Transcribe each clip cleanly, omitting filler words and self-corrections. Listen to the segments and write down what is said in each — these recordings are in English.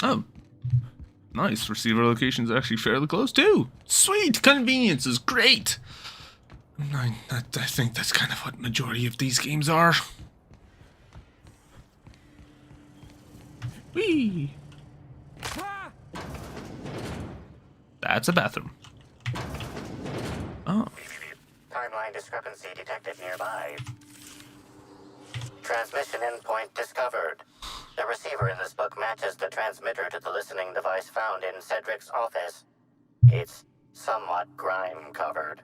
Oh, nice. Receiver location's actually fairly close too. Sweet! Convenience is great! I think that's kind of what majority of these games are. Whee! That's a bathroom. Oh. Timeline discrepancy detected nearby. Transmission endpoint discovered. The receiver in this book matches the transmitter to the listening device found in Cedric's office. It's somewhat grime-covered.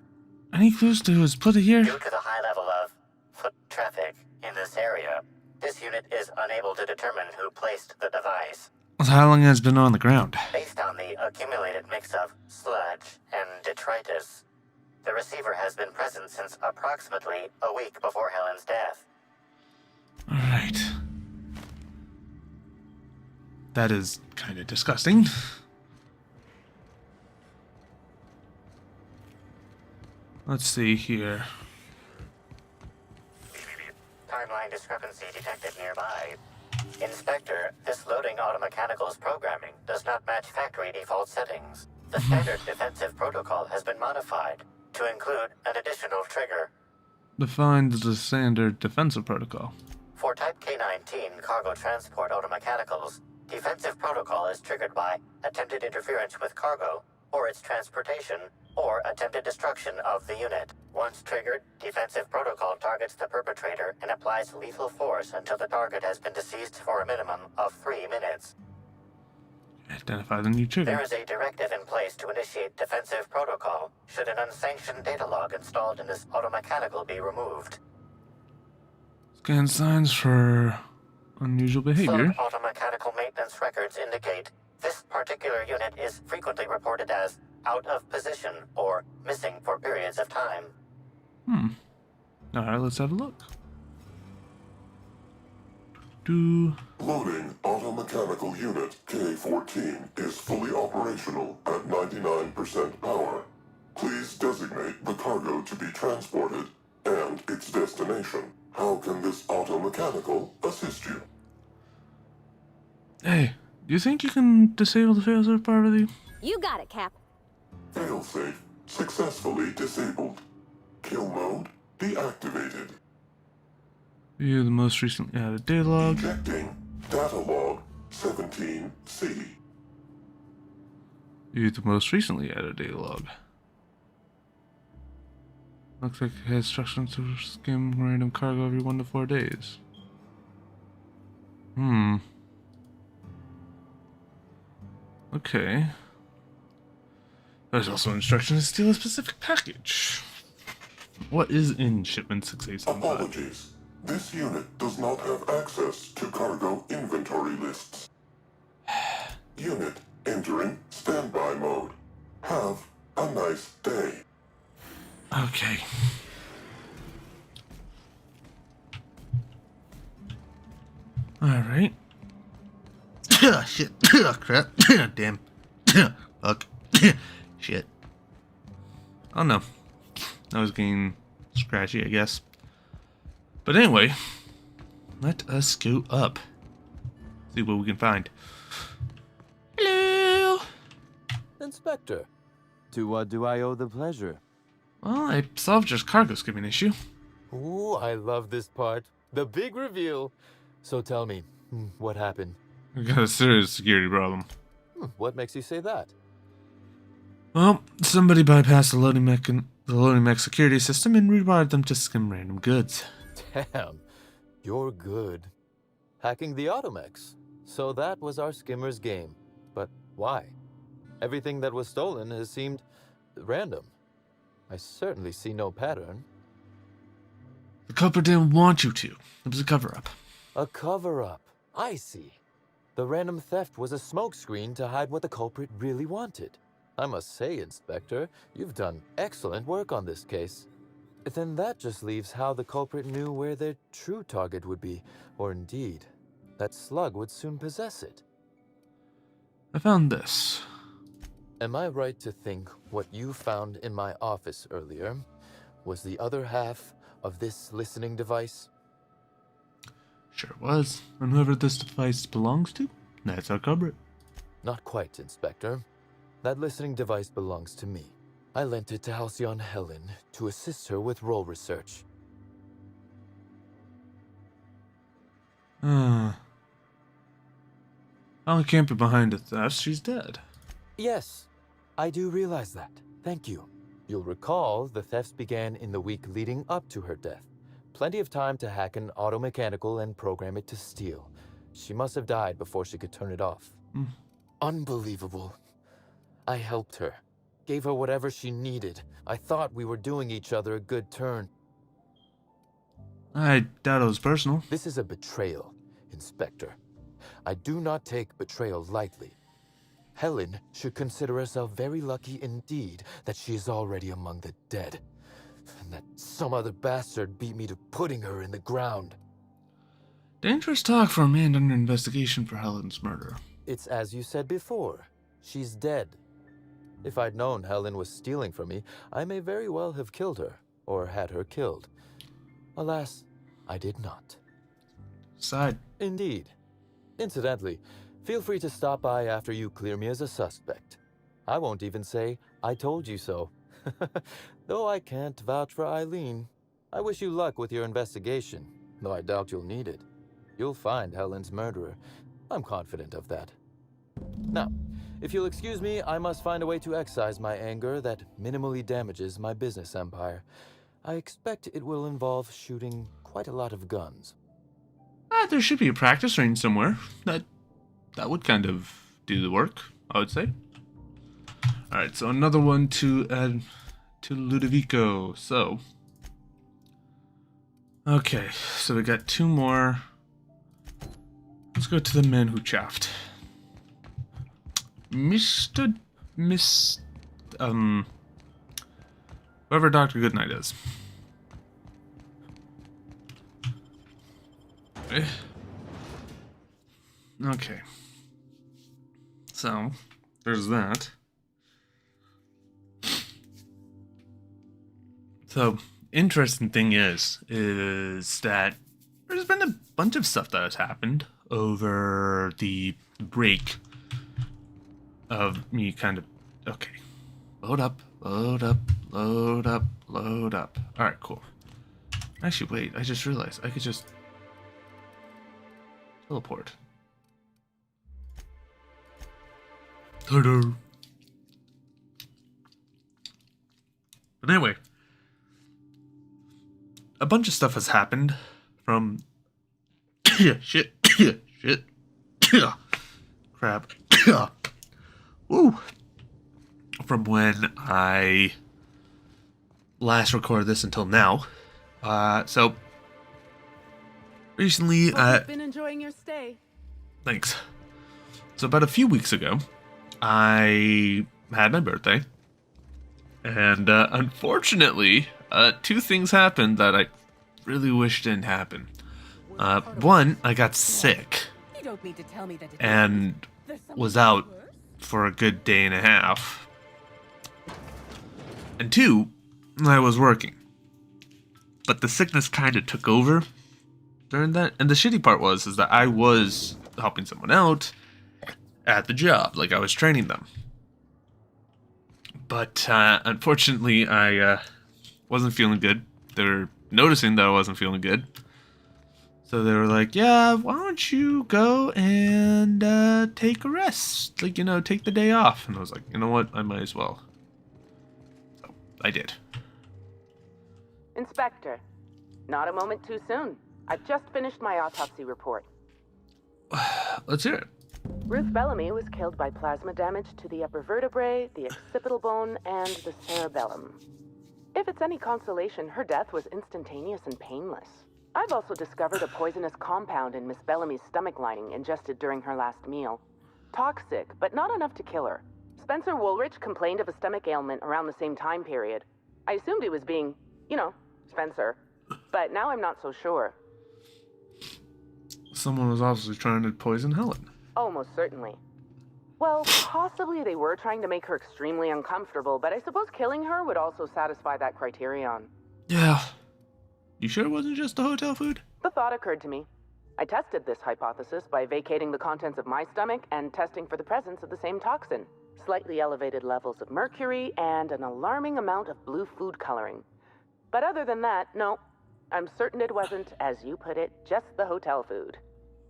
Any clues to who's put it here? Due to the high level of foot traffic in this area, this unit is unable to determine who placed the device. How long has it been on the ground? Based on the accumulated mix of sludge and detritus, the receiver has been present since approximately a week before Helen's death. Alright. That is kind of disgusting. Let's see here. Timeline discrepancy detected nearby. Inspector, this loading automechanical's programming does not match factory default settings. The standard defensive protocol has been modified to include an additional trigger. Define the standard defensive protocol. For Type K-19 cargo transport automechanicals, defensive protocol is triggered by attempted interference with cargo, or its transportation, or attempted destruction of the unit. Once triggered, defensive protocol targets the perpetrator and applies lethal force until the target has been deceased for a minimum of 3 minutes. Identify the new trigger. There is a directive in place to initiate defensive protocol should an unsanctioned data log installed in this automechanical be removed. Scan signs for unusual behavior. Some automechanical maintenance records indicate this particular unit is frequently reported as out of position or missing for periods of time. Alright, let's have a look. Loading automechanical unit K-14 is fully operational at 99% power. Please designate the cargo to be transported and its destination. How can this automechanical assist you? Hey, do you think you can disable the failsafe properly? You got it, Cap. Failsafe successfully disabled. Kill mode deactivated. View the most recently added data log. Ejecting data log 17C. View the most recently added data log. Looks like it has instructions to skim random cargo every 1 to 4 days. Okay. There's also instructions to steal a specific package. What is in shipment 685? Apologies. This unit does not have access to cargo inventory lists. Unit entering standby mode. Have a nice day. Okay. Alright. Shit. Crap. Damn. Fuck. Shit. Oh no. I was getting scratchy, I guess. But anyway, let us go up. See what we can find. Hello! Inspector, to what do I owe the pleasure? Well, I solved your cargo skimming issue. Ooh, I love this part. The big reveal. So tell me, what happened? We got a serious security problem. What makes you say that? Well, somebody bypassed the loading mech security system and rewired them to skim random goods. Damn, you're good. Hacking the automechs. So that was our skimmer's game. But why? Everything that was stolen has seemed random. I certainly see no pattern. The culprit didn't want you to. It was a cover-up. A cover-up. I see. The random theft was a smokescreen to hide what the culprit really wanted. I must say, Inspector, you've done excellent work on this case. Then that just leaves how the culprit knew where their true target would be, or indeed, that slug would soon possess it. I found this. Am I right to think what you found in my office earlier was the other half of this listening device? Sure was. And whoever this device belongs to, that's our culprit. Not quite, Inspector. That listening device belongs to me. I lent it to Halcyon Helen to assist her with role research. Helen can't be behind the theft. She's dead. Yes, I do realize that. Thank you. You'll recall the thefts began in the week leading up to her death. Plenty of time to hack an automechanical and program it to steal. She must have died before she could turn it off. Unbelievable. I helped her. Gave her whatever she needed. I thought we were doing each other a good turn. I doubt it was personal. This is a betrayal, Inspector. I do not take betrayal lightly. Helen should consider herself very lucky indeed that she is already among the dead, and that some other bastard beat me to putting her in the ground. Dangerous talk for a man under investigation for Helen's murder. It's as you said before. She's dead. If I'd known Helen was stealing from me, I may very well have killed her, or had her killed. Alas, I did not. Side. Indeed. Incidentally, feel free to stop by after you clear me as a suspect. I won't even say, I told you so. Though I can't vouch for Eileen. I wish you luck with your investigation, though I doubt you'll need it. You'll find Helen's murderer. I'm confident of that. Now, if you'll excuse me, I must find a way to excise my anger that minimally damages my business empire. I expect it will involve shooting quite a lot of guns. There should be a practice range somewhere. That would kind of do the work, I would say. Alright, so another one to add to Ludovico. So, okay, so we got two more. Let's go to the man who chaffed. Whoever Dr. Goodnight is. Okay. So, there's that. So, interesting thing is that there's been a bunch of stuff that has happened over the break of me kind of... Okay. Load up, load up, load up, load up. Alright, cool. Actually, wait, I just realized I could just... teleport. Hello. But anyway, a bunch of stuff has happened from shit, crap, woo, from when I last recorded this until now. So recently, You've been enjoying your stay. Thanks. So about a few weeks ago, I had my birthday, and unfortunately, two things happened that I really wish didn't happen. One, I got sick, You don't mean to tell me that it and there's something was out worse? for a good day and a half. And two, I was working. But the sickness kind of took over during that. And the shitty part is that I was helping someone out at the job, like I was training them. But unfortunately, I wasn't feeling good. They were noticing that I wasn't feeling good. So they were like, yeah, why don't you go and take a rest? Like, take the day off. And I was like, you know what? I might as well. So I did. Inspector, not a moment too soon. I've just finished my autopsy report. Let's hear it. Ruth Bellamy was killed by plasma damage to the upper vertebrae, the occipital bone, and the cerebellum. If it's any consolation, her death was instantaneous and painless. I've also discovered a poisonous compound in Miss Bellamy's stomach lining ingested during her last meal. Toxic, but not enough to kill her. Spencer Woolrich complained of a stomach ailment around the same time period. I assumed he was being, Spencer. But now I'm not so sure. Someone was obviously trying to poison Helen. Almost certainly. Well, possibly they were trying to make her extremely uncomfortable, but I suppose killing her would also satisfy that criterion. Yeah. You sure it wasn't just the hotel food? The thought occurred to me. I tested this hypothesis by vacating the contents of my stomach and testing for the presence of the same toxin. Slightly elevated levels of mercury and an alarming amount of blue food coloring. But other than that, no. I'm certain it wasn't, as you put it, just the hotel food.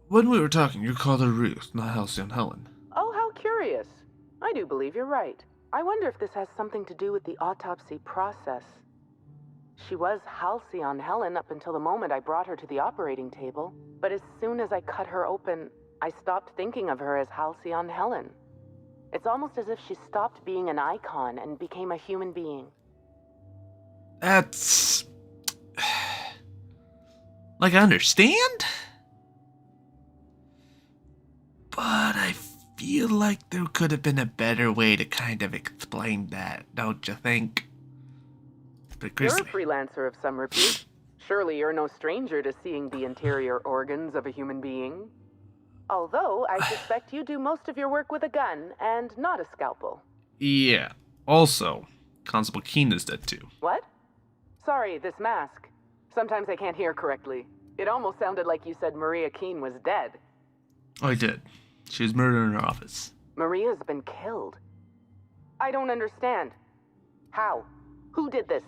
When we were talking, you called her Ruth, not Halcyon Helen. Oh, how curious. I do believe you're right. I wonder if this has something to do with the autopsy process. She was Halcyon Helen up until the moment I brought her to the operating table, but as soon as I cut her open, I stopped thinking of her as Halcyon Helen. It's almost as if she stopped being an icon and became a human being. That's... like, I understand? But I feel like there could have been a better way to kind of explain that, don't you think? But You're Grizzly... a freelancer of some repute. Surely you're no stranger to seeing the interior organs of a human being. Although, I suspect you do most of your work with a gun and not a scalpel. Yeah. Also, Constable Keen is dead too. What? Sorry, this mask. Sometimes I can't hear correctly. It almost sounded like you said Maria Keene was dead. Oh, I did. She was murdered in her office. Maria's been killed. I don't understand. How? Who did this?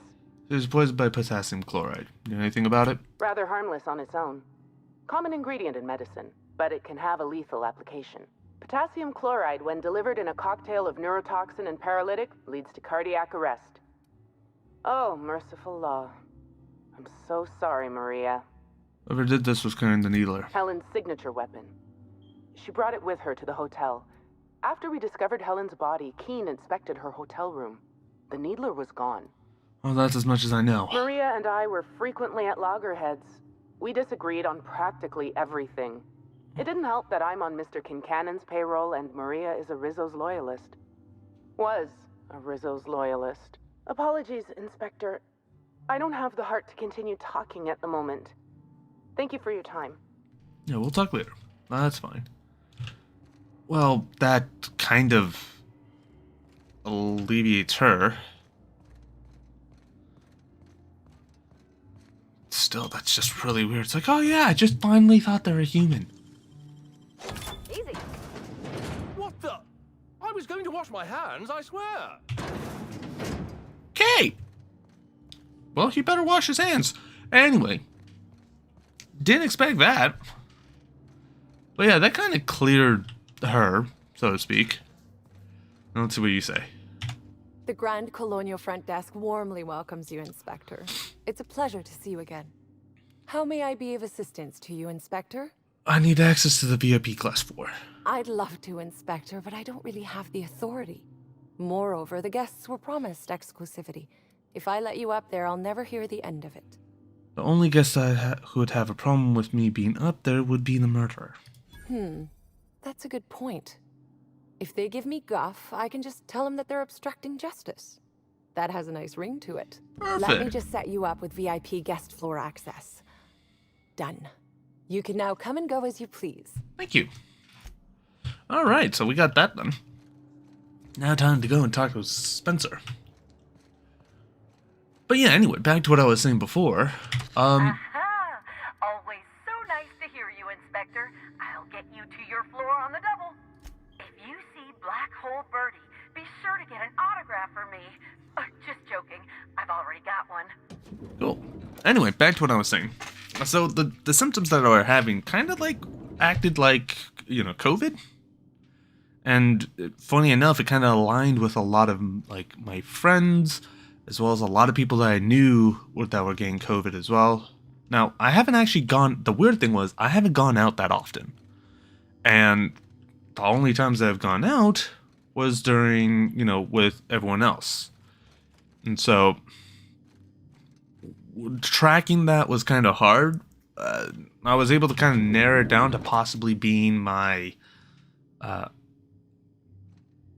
She was poisoned by potassium chloride. You know anything about it? Rather harmless on its own. Common ingredient in medicine, but it can have a lethal application. Potassium chloride, when delivered in a cocktail of neurotoxin and paralytic, leads to cardiac arrest. Oh, merciful law. I'm so sorry, Maria. Whoever did this was carrying the needler. Helen's signature weapon. She brought it with her to the hotel. After we discovered Helen's body, Keene inspected her hotel room. The needler was gone. Well, that's as much as I know. Maria and I were frequently at loggerheads. We disagreed on practically everything. It didn't help that I'm on Mr. Kincannon's payroll and Maria is a Rizzo's loyalist. Was a Rizzo's loyalist. Apologies, Inspector. I don't have the heart to continue talking at the moment. Thank you for your time. Yeah, we'll talk later. That's fine. Well, that kind of alleviates her. Still, that's just really weird. It's like, oh yeah, I just finally thought they were human. Easy. What the? I was going to wash my hands, I swear. Okay. Well, he better wash his hands. Anyway, didn't expect that. But yeah, that kind of cleared her, so to speak. Now let's see what you say. The Grand Colonial Front Desk warmly welcomes you, Inspector. It's a pleasure to see you again. How may I be of assistance to you, Inspector? I need access to the VIP Class 4. I'd love to, Inspector, but I don't really have the authority. Moreover, the guests were promised exclusivity. If I let you up there, I'll never hear the end of it. The only guest who would have a problem with me being up there would be the murderer. That's a good point. If they give me guff, I can just tell them that they're obstructing justice. That has a nice ring to it. Perfect. Let me just set you up with VIP guest floor access. Done. You can now come and go as you please. Thank you. Alright, so we got that done. Now time to go and talk to Spencer. But yeah, anyway, back to what I was saying before. Aha! Always so nice to hear you, Inspector. I'll get you to your floor on the double. If you see Black Hole Birdie, be sure to get an autograph for me. Just joking. I've already got one. Cool. Anyway, back to what I was saying. So the symptoms that I were having kind of like acted like, you know, COVID. And funny enough, it kind of aligned with a lot of like my friends, as well as a lot of people that I knew that were getting COVID as well. Now, I haven't actually gone, the weird thing was, I haven't gone out that often. And the only times that I've gone out was during, you know, with everyone else. And so, tracking that was kind of hard. I was able to kind of narrow it down to possibly being my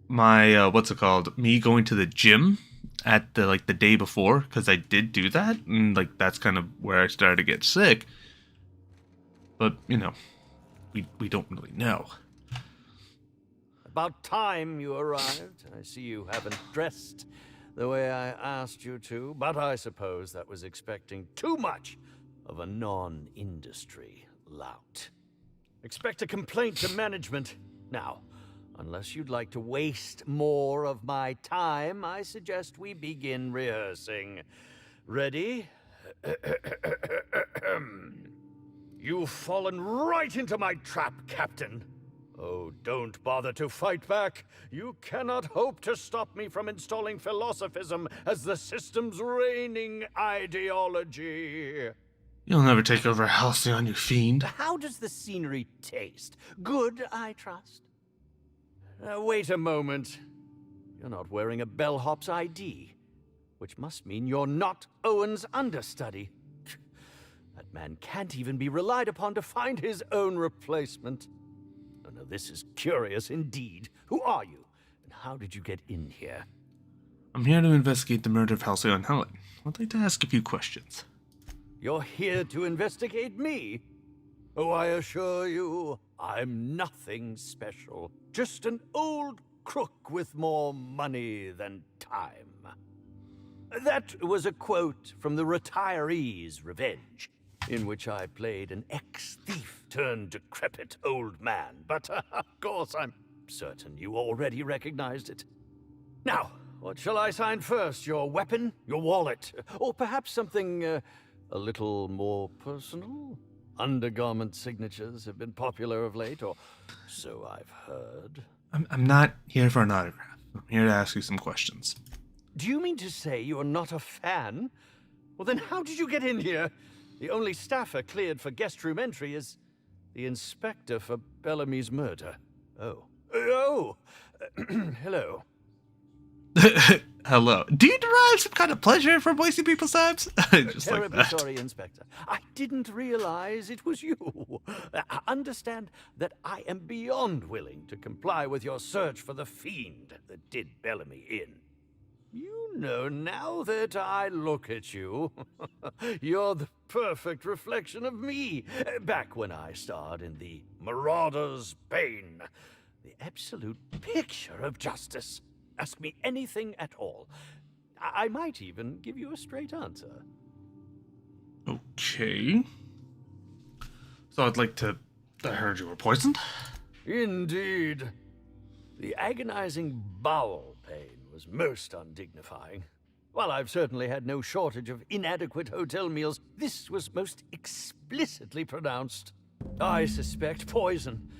what's it called? Me going to the gym at the day before, because I did do that, and like that's kind of where I started to get sick. But you know, we don't really know. About time you arrived. I see you haven't dressed the way I asked you to, but I suppose that was expecting too much of a non-industry lout. Expect a complaint to management. Now, unless you'd like to waste more of my time, I suggest we begin rehearsing. Ready? You've fallen right into my trap, Captain. Oh, don't bother to fight back. You cannot hope to stop me from installing philosophism as the system's reigning ideology. You'll never take over Halcyon, you fiend. How does the scenery taste? Good, I trust. Wait a moment. You're not wearing a bellhop's ID, which must mean you're not Owen's understudy. That man can't even be relied upon to find his own replacement. Oh, no, this is curious indeed. Who are you, and how did you get in here? I'm here to investigate the murder of Halcyon Helen. I'd like to ask a few questions. You're here to investigate me? Oh, I assure you, I'm nothing special. Just an old crook with more money than time. That was a quote from The Retiree's Revenge, in which I played an ex-thief turned decrepit old man. But, of course, I'm certain you already recognized it. Now, what shall I sign first? Your weapon? Your wallet? Or perhaps something, a little more personal? Undergarment signatures have been popular of late, or so I've heard. I'm not here for an autograph. I'm here to ask you some questions. Do you mean to say you're not a fan? Well, then how did you get in here? The only staffer cleared for guest room entry is the inspector for Bellamy's murder. Oh. Oh! Hello. Hello. Do you derive some kind of pleasure from wasting people's times? Just like Terribly that. sorry, Inspector. I didn't realize it was you. Understand that I am beyond willing to comply with your search for the fiend that did Bellamy in. You know, now that I look at you, you're the perfect reflection of me, back when I starred in The Marauder's Bane. The absolute picture of justice. Ask me anything at all. I might even give you a straight answer. Okay. So I'd like to... I heard you were poisoned? Indeed. The agonizing bowel pain was most undignifying. While I've certainly had no shortage of inadequate hotel meals, this was most explicitly pronounced. I suspect poison.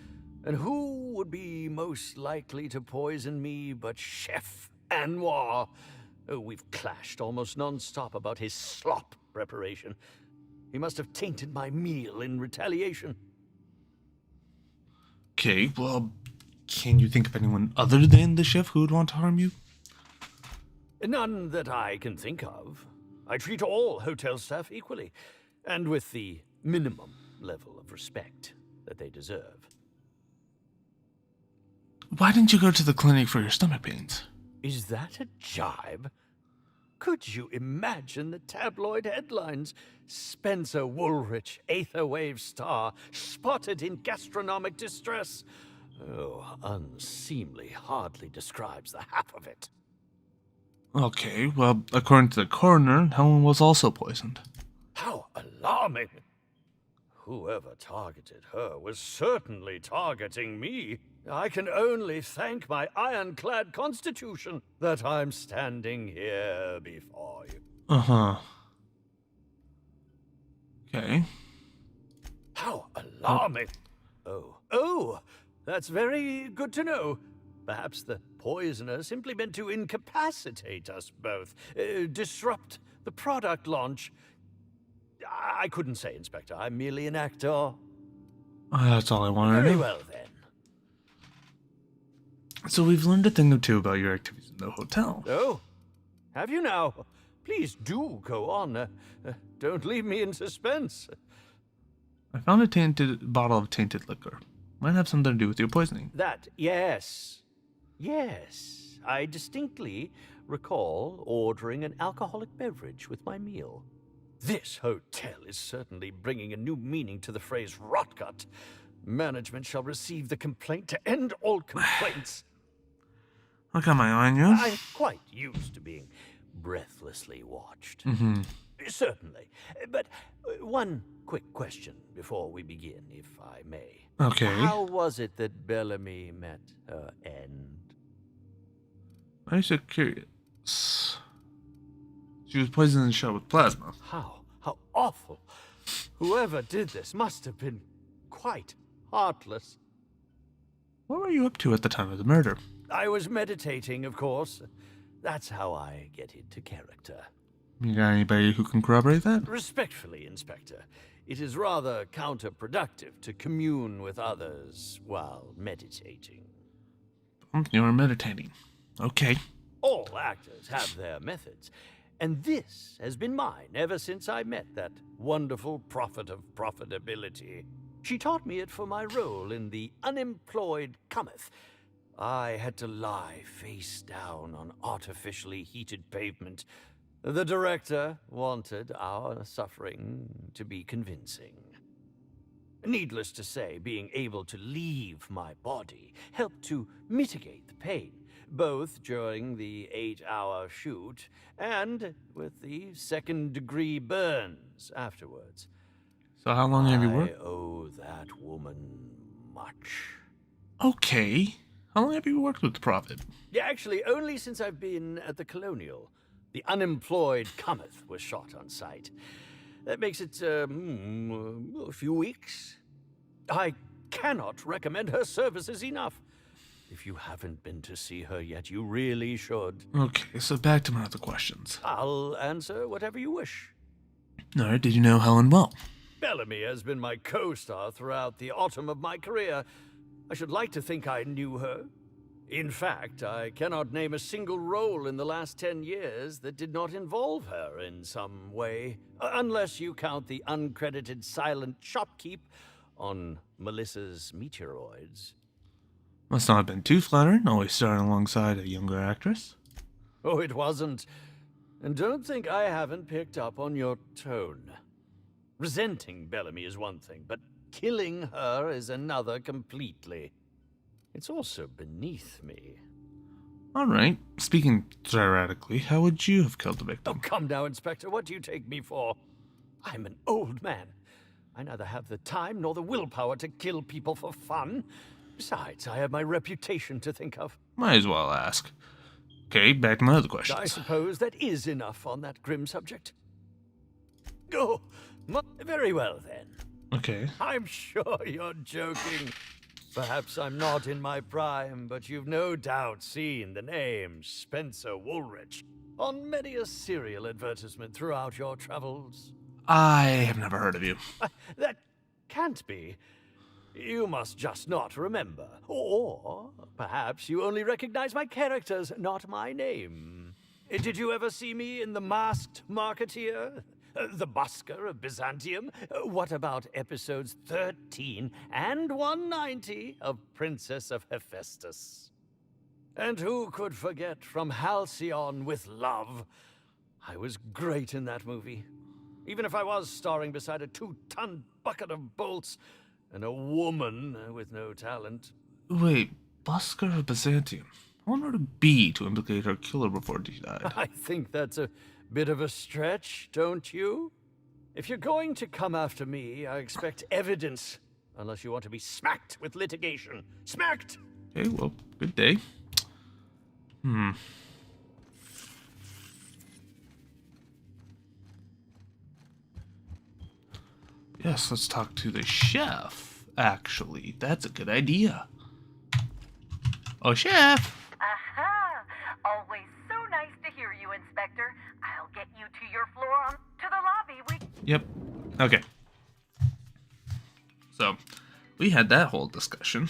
And who would be most likely to poison me but Chef Anwar? Oh, we've clashed almost non-stop about his slop preparation. He must have tainted my meal in retaliation. Okay, well, can you think of anyone other than the chef who would want to harm you? None that I can think of. I treat all hotel staff equally, and with the minimum level of respect that they deserve. Why didn't you go to the clinic for your stomach pains? Is that a jibe? Could you imagine the tabloid headlines? Spencer Woolrich, Aetherwave star, spotted in gastronomic distress. Oh, unseemly hardly describes the half of it. Okay, well, according to the coroner, Helen was also poisoned. How alarming! Whoever targeted her was certainly targeting me. I can only thank my ironclad constitution that I'm standing here before you. Uh-huh. Okay. How alarming! Oh, that's very good to know. Perhaps the poisoner simply meant to incapacitate us both, disrupt the product launch. I couldn't say, Inspector. I'm merely an actor. That's all I wanted to Very know. well, then. So we've learned a thing or two about your activities in the hotel. Oh, have you now? Please do go on. Don't leave me in suspense. I found a bottle of tainted liquor. Might have something to do with your poisoning. That, yes. Yes, I distinctly recall ordering an alcoholic beverage with my meal. This hotel is certainly bringing a new meaning to the phrase rotgut. Management shall receive the complaint to end all complaints. I got my eye on you. I'm quite used to being breathlessly watched. Mm-hmm. Certainly. But one quick question before we begin, if I may. Okay. How was it that Bellamy met her end? I'm so curious. She was poisoned in the shell with plasma. How? How awful. Whoever did this must have been quite heartless. What were you up to at the time of the murder? I was meditating, of course. That's how I get into character. You got anybody who can corroborate that? Respectfully, Inspector, it is rather counterproductive to commune with others while meditating. You were meditating. Okay. All actors have their methods, and this has been mine ever since I met that wonderful prophet of profitability. She taught me it for my role in The Unemployed Cometh. I had to lie face down on artificially heated pavement. The director wanted our suffering to be convincing. Needless to say, being able to leave my body helped to mitigate the pain, both during the 8-hour shoot and with the second-degree burns afterwards. So how long have you worked? I owe that woman much. Okay. How long have you worked with the Prophet? Yeah, actually, only since I've been at the Colonial. The Unemployed Cometh was shot on site. That makes it, a few weeks. I cannot recommend her services enough. If you haven't been to see her yet, you really should. Okay, so back to my other questions. I'll answer whatever you wish. Alright, did you know Helen well? Bellamy has been my co-star throughout the autumn of my career. I should like to think I knew her. In fact, I cannot name a single role in the last 10 years that did not involve her in some way, unless you count the uncredited silent shopkeep on Melissa's Meteoroids. Must not have been too flattering, always starring alongside a younger actress. Oh, it wasn't. And don't think I haven't picked up on your tone. Resenting Bellamy is one thing, but killing her is another completely. It's also beneath me. Alright, speaking theoretically, how would you have killed the Oh, victim? come now, Inspector. What do you take me for? I'm an old man. I neither have the time nor the willpower to kill people for fun. Besides, I have my reputation to think of. Might as well ask. Okay, back to my other questions. I suppose that is enough on that grim subject. Oh, very well then. Okay. I'm sure you're joking. Perhaps I'm not in my prime, but you've no doubt seen the name Spencer Woolrich on many a serial advertisement throughout your travels. I have never heard of you. That can't be. You must just not remember. Or perhaps you only recognize my characters, not my name. Did you ever see me in The Masked Marketeer? The Busker of Byzantium? What about episodes 13 and 190 of Princess of Hephaestus? And who could forget From Halcyon with Love? I was great in that movie. Even if I was starring beside a 2-ton bucket of bolts and a woman with no talent. Wait, Busker of Byzantium. I want her to be to implicate her killer before she died. I think that's a bit of a stretch, don't you? If you're going to come after me, I expect evidence. Unless you want to be smacked with litigation. Smacked! Okay, well, good day. Yes, let's talk to the chef, actually. That's a good idea. Oh, chef! Aha! Always so nice to hear you, Inspector. I'll get you to your floor on to the lobby. Yep. Okay. So, we had that whole discussion.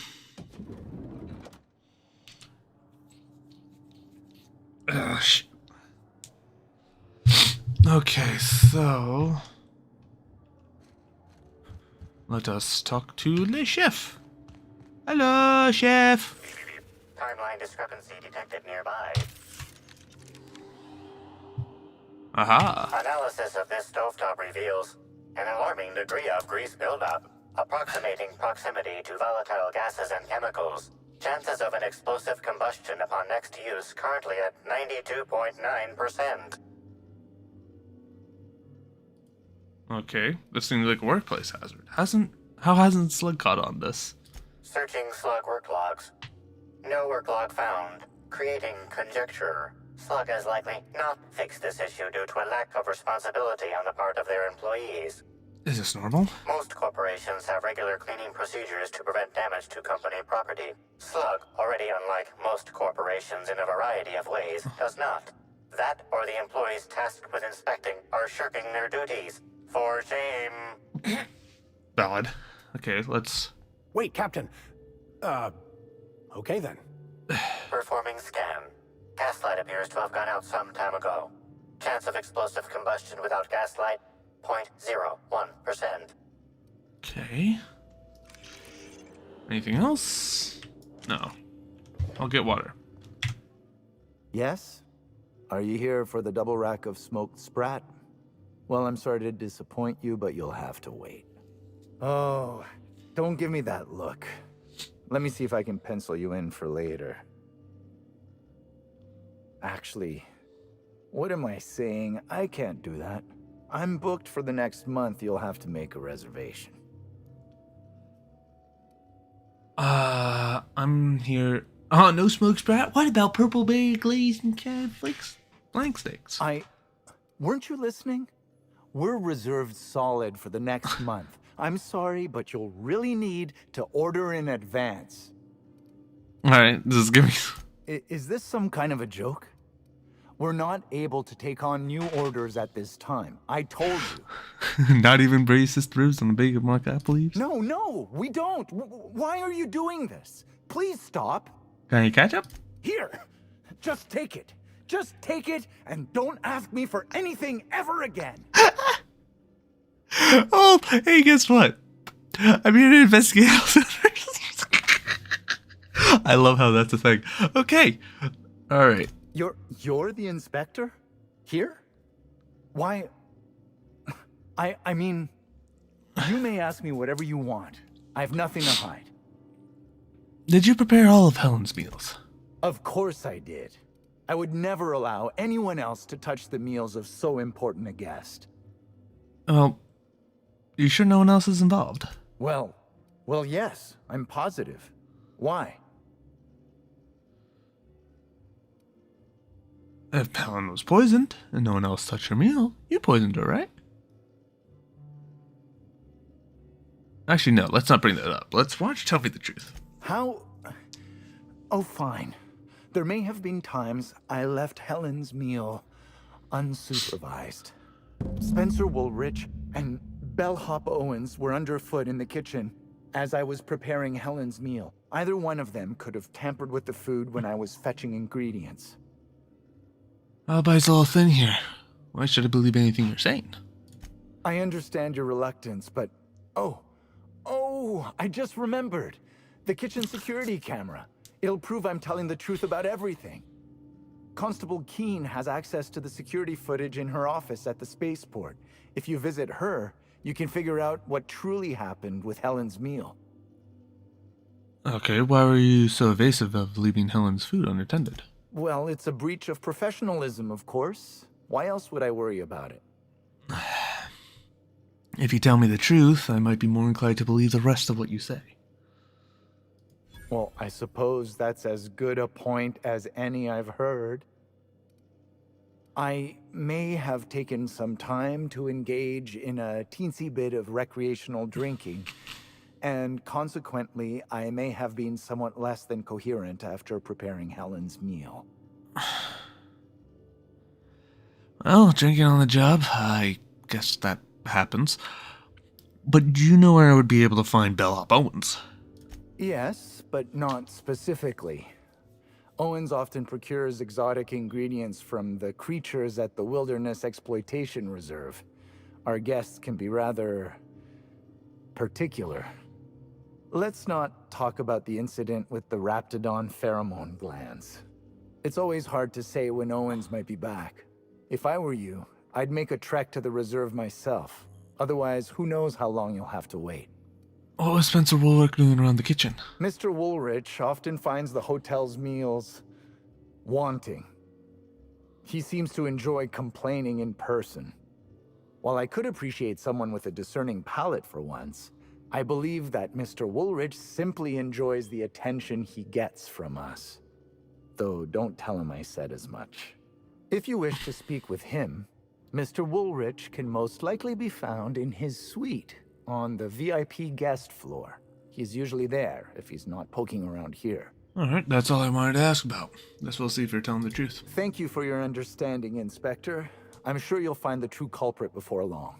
Shit. Okay, so... let us talk to the chef. Hello, chef. Timeline discrepancy detected nearby. Aha. Analysis of this stovetop reveals an alarming degree of grease buildup, approximating proximity to volatile gases and chemicals. Chances of an explosive combustion upon next use currently at 92.9%. Okay, this seems like a workplace hazard. How hasn't Slug caught on this? Searching slug work logs. No work log found. Creating conjecture. Slug has likely not fixed this issue due to a lack of responsibility on the part of their employees. Is this normal? Most corporations have regular cleaning procedures to prevent damage to company property. Slug, already unlike most corporations in a variety of ways, does not. That or the employees tasked with inspecting are shirking their duties. For shame. Valid. Okay, let's... Wait, Captain. Okay then. Performing scan. Gaslight appears to have gone out some time ago. Chance of explosive combustion without gaslight, 0.01%. Okay. Anything else? No. I'll get water. Yes? Are you here for the double rack of smoked sprat? Well, I'm sorry to disappoint you, but you'll have to wait. Oh, don't give me that look. Let me see if I can pencil you in for later. Actually, what am I saying? I can't do that. I'm booked for the next month. You'll have to make a reservation. I'm here. Oh, no smoke sprat? What about purple berry glaze and flakes? Blank steaks. Weren't you listening? We're reserved solid for the next month. I'm sorry, but you'll really need to order in advance. Alright, just give me... Is this some kind of a joke? We're not able to take on new orders at this time. I told you. Not even racist ribs on the bacon mark apple leaves? No, we don't. Why are you doing this? Please stop. Can you catch up? Here, just take it. Just take it and don't ask me for anything ever again. Oh, hey, guess what? I'm here to investigate. I love how that's a thing. Okay. All right. You're the inspector? Here? Why? I mean, you may ask me whatever you want. I have nothing to hide. Did you prepare all of Helen's meals? Of course I did. I would never allow anyone else to touch the meals of so important a guest. Well, you sure no one else is involved? Well, yes, I'm positive. Why? If Helen was poisoned and no one else touched her meal, you poisoned her, right? Actually, no, let's not bring that up. Why don't you tell me the truth? How? Oh, fine. There may have been times I left Helen's meal unsupervised. Spencer Woolrich and Bellhop Owens were underfoot in the kitchen as I was preparing Helen's meal. Either one of them could have tampered with the food when I was fetching ingredients. Alibi's a little thin here. Why should I believe anything you're saying? I understand your reluctance, but... Oh, I just remembered. The kitchen security camera. It'll prove I'm telling the truth about everything. Constable Keene has access to the security footage in her office at the spaceport. If you visit her, you can figure out what truly happened with Helen's meal. Okay, why were you so evasive of leaving Helen's food unattended? Well, it's a breach of professionalism, of course. Why else would I worry about it? If you tell me the truth, I might be more inclined to believe the rest of what you say. Well, I suppose that's as good a point as any I've heard. I may have taken some time to engage in a teensy bit of recreational drinking, and consequently, I may have been somewhat less than coherent after preparing Helen's meal. Well, drinking on the job, I guess that happens. But do you know where I would be able to find Bellhop Owens? Yes, but not specifically. Owens often procures exotic ingredients from the creatures at the Wilderness Exploitation Reserve. Our guests can be rather... particular. Let's not talk about the incident with the Raptidon pheromone glands. It's always hard to say when Owens might be back. If I were you, I'd make a trek to the reserve myself. Otherwise, who knows how long you'll have to wait. What was Spencer Woolrich doing around the kitchen? Mr. Woolrich often finds the hotel's meals wanting. He seems to enjoy complaining in person. While I could appreciate someone with a discerning palate for once, I believe that Mr. Woolrich simply enjoys the attention he gets from us. Though don't tell him I said as much. If you wish to speak with him, Mr. Woolrich can most likely be found in his suite on the VIP guest floor. He's usually there if he's not poking around here. Alright, that's all I wanted to ask about. Guess we'll see if you're telling the truth. Thank you for your understanding, Inspector. I'm sure you'll find the true culprit before long.